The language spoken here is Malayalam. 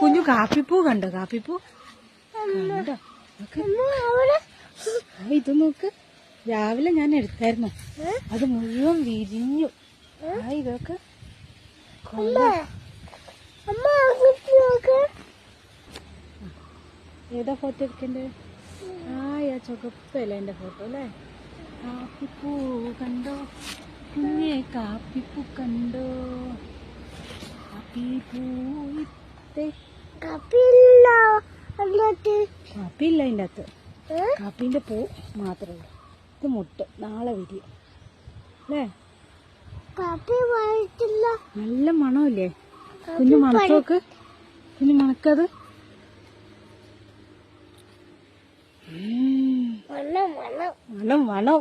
കുഞ്ഞു കാപ്പിപ്പൂ കണ്ടോ? കാപ്പിപ്പൂ കണ്ടോ? ഇത് നോക്ക്, രാവിലെ ഞാൻ എടുത്തായിരുന്നു, അത് മുഴുവൻ വിരിഞ്ഞു. ഇതൊക്കെ ഏതാ ഫോട്ടോ എടുക്കണ്ടേ? ചുവപ്പല്ലേ എന്റെ ഫോട്ടോ അല്ലേ? കാപ്പിപ്പൂ കണ്ടോ കുഞ്ഞേ? കാപ്പിപ്പൂ കണ്ടോ? കാപ്പിപ്പൂ കാപ്പിയില്ല അതിൻ്റെ അകത്ത്, കാപ്പിന്റെ പൂ മാത്രമേ ഉള്ളൂ. ഇത് മുട്ട് നാളെ വിരിയും അല്ലേ? നല്ല മണമില്ലേ? കുഞ്ഞു മണത്തോക്ക്, കുഞ്ഞു മണക്കത്. മണം